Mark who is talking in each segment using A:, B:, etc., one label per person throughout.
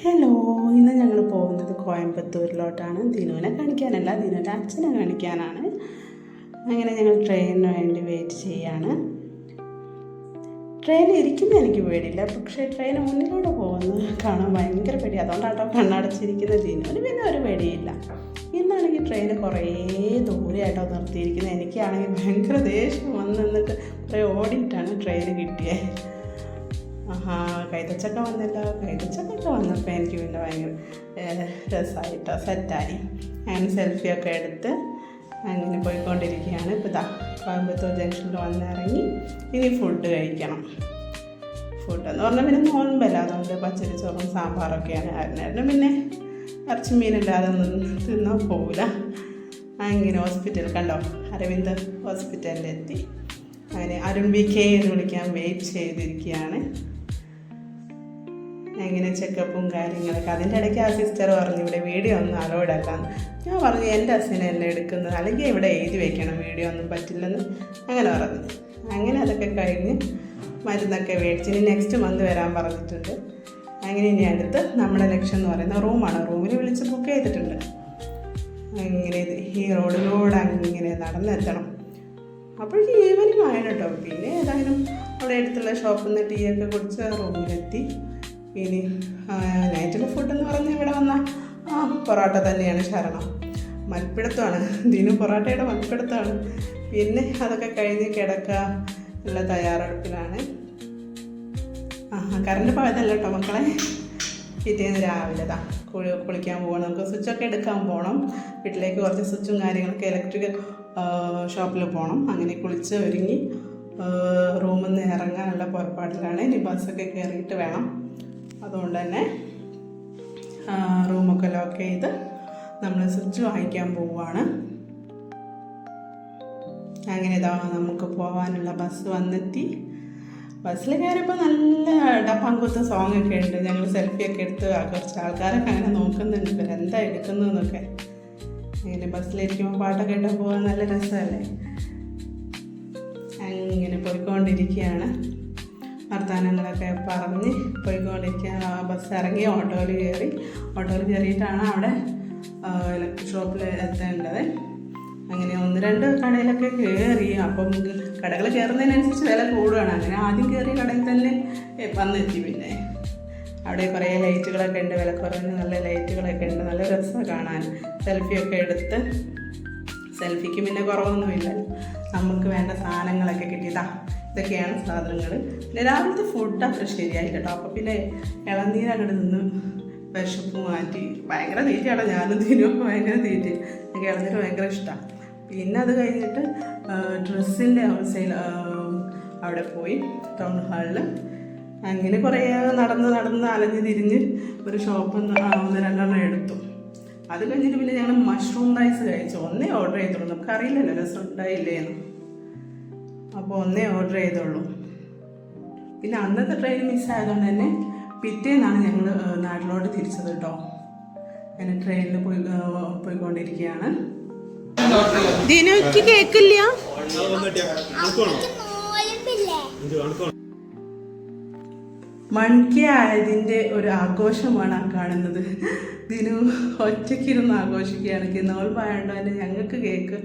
A: Hello, ഇന്ന് ഞങ്ങൾ പോകുന്നത് കോയമ്പത്തൂരിലോട്ടാണ്. ദിനുവിനെ കാണിക്കാനല്ല, ദിനുവിൻ്റെ അച്ഛനെ കാണിക്കാനാണ്. അങ്ങനെ ഞങ്ങൾ ട്രെയിനിന് വേണ്ടി വെയിറ്റ് ചെയ്യാണ്. ട്രെയിനിൽ ഇരിക്കുന്ന എനിക്ക് പേടിയില്ല, പക്ഷേ ട്രെയിൻ മുന്നിലൂടെ പോകുന്നത് കാണാൻ ഭയങ്കര പേടി. അതുകൊണ്ടാട്ടോ കണ്ണടച്ചിരിക്കുന്ന. ദിനുവിന് പിന്നെ ഒരു പേടിയില്ല. ഇന്നാണെങ്കിൽ ട്രെയിൻ കുറേ ദൂരെയായിട്ടോ നിർത്തിയിരിക്കുന്നത്. എനിക്കാണെങ്കിൽ ഭയങ്കര ദേഷ്യം വന്ന് നിന്നിട്ട് കുറേ ഓടിയിട്ടാണ് ട്രെയിൻ കിട്ടിയത്. കൈതച്ചക്ക വന്നില്ല. കൈതച്ചക്കൊക്കെ വന്നപ്പോൾ എനിക്ക് പിന്നെ ഭയങ്കര രസമായിട്ടോ, സെറ്റായി. അങ്ങനെ സെൽഫിയൊക്കെ എടുത്ത് അങ്ങനെ പോയിക്കൊണ്ടിരിക്കുകയാണ്. ഇപ്പോൾ കോയമ്പത്തൂർ ജംഗ്ഷനിൽ വന്നിറങ്ങി ഇനി ഫുഡ് കഴിക്കണം. ഫുഡെന്ന് പറഞ്ഞാൽ പിന്നെ നോൻപല്ല, അതുകൊണ്ട് പച്ചരി ചോറും സാമ്പാറൊക്കെയാണ്. അതിനായിരുന്നു പിന്നെ ഇറച്ചി മീനില്ലാതെ ഒന്നും തിന്നാൽ പോവില്ല. അങ്ങനെ ഹോസ്പിറ്റൽ കണ്ടോ, അരവിന്ദ് ഹോസ്പിറ്റലിലെത്തി. അങ്ങനെ അരുൺ BK എന്ന് വിളിക്കാൻ വെയിറ്റ് ചെയ്തിരിക്കുകയാണ്. എങ്ങനെ ചെക്കപ്പും കാര്യങ്ങളൊക്കെ. അതിൻ്റെ ഇടയ്ക്ക് ആ സിസ്റ്റർ പറഞ്ഞു ഇവിടെ വീഡിയോ ഒന്നും അലോഡ് അല്ലാന്ന്. ഞാൻ പറഞ്ഞു എൻ്റെ അച്ഛനല്ലേ എടുക്കുന്നത്, അല്ലെങ്കിൽ ഇവിടെ എഴുതി വെക്കണം വീഡിയോ ഒന്നും പറ്റില്ലെന്ന് അങ്ങനെ പറഞ്ഞു. അങ്ങനെ അതൊക്കെ കഴിഞ്ഞ് മരുന്നൊക്കെ മേടിച്ച് ഇനി നെക്സ്റ്റ് മന്ത് വരാൻ പറഞ്ഞിട്ടുണ്ട്. അങ്ങനെ ഇനി അടുത്ത് നമ്മുടെ ലക്ഷ്യം എന്ന് പറയുന്ന റൂമാണ്. റൂമിൽ വിളിച്ച് ബുക്ക് ചെയ്തിട്ടുണ്ട്. അങ്ങനെ ഈ റോഡിലൂടെ അങ്ങനെ നടന്നെത്തണം. അപ്പോഴേക്കും ഈവനിങ് ആയിരുന്നു കേട്ടോ. പിന്നെ ഏതായാലും അവിടെ അടുത്തുള്ള ഷോപ്പിൽ നിന്ന് ടീ ഒക്കെ കുടിച്ച് റൂമിലെത്തി. ഇനി നൈറ്റിലെ ഫുഡെന്ന് പറഞ്ഞാൽ ഇവിടെ വന്ന പൊറോട്ട തന്നെയാണ് ശരണം. മൽപ്പിടുത്തമാണ്, ദിനു പൊറോട്ടയുടെ മൽപ്പിടുത്തമാണ്. പിന്നെ അതൊക്കെ കഴിഞ്ഞ് കിടക്കുക ഉള്ള തയ്യാറെടുപ്പിലാണ്. കറണ്ട് പോയതല്ല കേട്ടോ മക്കളെ. പിറ്റേന്ന് രാവിലെ കുളിക്കാൻ പോകണം. നമുക്ക് സ്വിച്ചൊക്കെ എടുക്കാൻ പോകണം. വീട്ടിലേക്ക് കുറച്ച് സ്വിച്ചും കാര്യങ്ങളൊക്കെ ഇലക്ട്രിക് ഷോപ്പിൽ പോകണം. അങ്ങനെ കുളിച്ച് ഒരുങ്ങി റൂമിൽ നിന്ന് ഇറങ്ങാനുള്ള പുറപ്പാടിലാണ്. ഇനി ബസ്സൊക്കെ കയറിയിട്ട് വേണം. അതുകൊണ്ട് തന്നെ റൂമൊക്കെ ലോക്ക് ചെയ്ത് നമ്മൾ സ്വിച്ച് വാങ്ങിക്കാൻ പോവുകയാണ്. അങ്ങനെ നമുക്ക് പോകാനുള്ള ബസ് വന്നെത്തി. ബസ്സിൽ കയറിയപ്പോൾ നല്ല ഡപ്പാങ്കുത്ത് സോങ് ഒക്കെ ഉണ്ട്. ഞങ്ങൾ സെൽഫിയൊക്കെ എടുത്ത് കുറച്ച് ആൾക്കാരൊക്കെ അങ്ങനെ നോക്കുന്നുണ്ട് ഇവരെന്താ എടുക്കുന്നതെന്നൊക്കെ. അങ്ങനെ ബസ്സിലിരിക്കുമ്പോൾ പാട്ടൊക്കെ ഇട്ട് പോകാൻ നല്ല രസമല്ലേ. അങ്ങനെ പോയിക്കൊണ്ടിരിക്കുകയാണ്. വർത്തമാനങ്ങളൊക്കെ പറഞ്ഞ് പോയിക്കൊണ്ടിരിക്കുകയാണ്. ബസ് ഇറങ്ങി ഓട്ടോയിൽ കയറിയിട്ടാണ് അവിടെ ഇലക്ട്രിക് ഷോപ്പിൽ എത്തേണ്ടത്. അങ്ങനെ 1-2 കടയിലൊക്കെ കയറി. അപ്പം കടകൾ കയറുന്നതിനനുസരിച്ച് വില കൂടുകയാണ്. അങ്ങനെ ആദ്യം കയറിയ കടയിൽ തന്നെ വന്നെത്തി. പിന്നെ അവിടെ കുറേ ലൈറ്റുകളൊക്കെ ഉണ്ട്, വിലക്കുറവിന് നല്ല ലൈറ്റുകളൊക്കെ ഉണ്ട്. നല്ല രസമാണ് കാണാൻ. സെൽഫിയൊക്കെ എടുത്ത്, സെൽഫിക്ക് പിന്നെ കുറവൊന്നുമില്ല. നമുക്ക് വേണ്ട സാധനങ്ങളൊക്കെ കിട്ടിയതാ. ഇതൊക്കെയാണ് സാധനങ്ങൾ. പിന്നെ രാവിലത്തെ ഫുഡ് അത്ര ശരിയായില്ല കേട്ടോ. അപ്പോൾ പിന്നെ ഇളനീര് അങ്ങോട്ട് നിന്ന് വിശപ്പ് മാറ്റി. ഭയങ്കര തീറ്റയാണ്. ഞാനും തിരുമൊക്കെ ഭയങ്കര തീറ്റ. എനിക്ക് ഇളനീര് ഭയങ്കര ഇഷ്ടമാണ്. പിന്നെ അത് കഴിഞ്ഞിട്ട് ഡ്രസ്സിൻ്റെ ഹോൾസെയിൽ അവിടെ പോയി ടൗൺ ഹാളിൽ. അങ്ങനെ കുറേ നടന്ന് അലഞ്ഞ് തിരിഞ്ഞ് ഒരു ഷോപ്പിൽ നിന്ന് 1-2 എടുത്തു. അത് കഴിഞ്ഞിട്ട് പിന്നെ ഞങ്ങൾ മഷ്റൂം റൈസ് കഴിച്ചു. ഒന്നേ ഓർഡർ ചെയ്തുള്ളൂ. നമുക്കറിയില്ലല്ലോ രസം ഉണ്ടായില്ലേന്ന്. അപ്പോൾ ഒന്നേ ഓർഡർ ചെയ്തുള്ളൂ. പിന്നെ അന്നത്തെ ട്രെയിൻ മിസ്സായതുകൊണ്ട് തന്നെ പിറ്റേന്നാണ് ഞങ്ങൾ നാട്ടിലോട്ട് തിരിച്ചത് കേട്ടോ. അങ്ങനെ ട്രെയിനിൽ പോയിക്കൊണ്ടിരിക്കുകയാണ്. ദിനുക്ക് കേക്കില്ല. മണിക്കായതിൻ്റെ ഒരു ആഘോഷമാണ് കാണുന്നത്. ദിനു ഒറ്റയ്ക്കിരുന്ന് ആഘോഷിക്കുകയാണ്. നോൽപ്പായതുകൊണ്ട് തന്നെ ഞങ്ങൾക്ക് കേക്ക്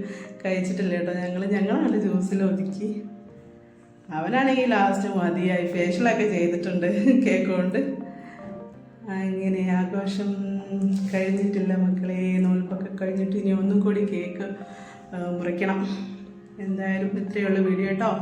A: കഴിച്ചിട്ടില്ല കേട്ടോ. ഞങ്ങളാണ് ജ്യൂസിൽ ഒതുക്കി. അവനാണെങ്കിൽ ലാസ്റ്റ് മതിയായി. ഫേഷ്യലൊക്കെ ചെയ്തിട്ടുണ്ട് കേക്ക് കൊണ്ട്. അങ്ങനെ ആഘോഷം കഴിഞ്ഞിട്ടില്ല മക്കളെ. നോൽപ്പൊക്കെ കഴിഞ്ഞിട്ട് ഇനി ഒന്നും കൂടി കേക്ക് മുറിക്കണം. എന്തായാലും ഇത്രയുള്ള വീഡിയോ കേട്ടോ.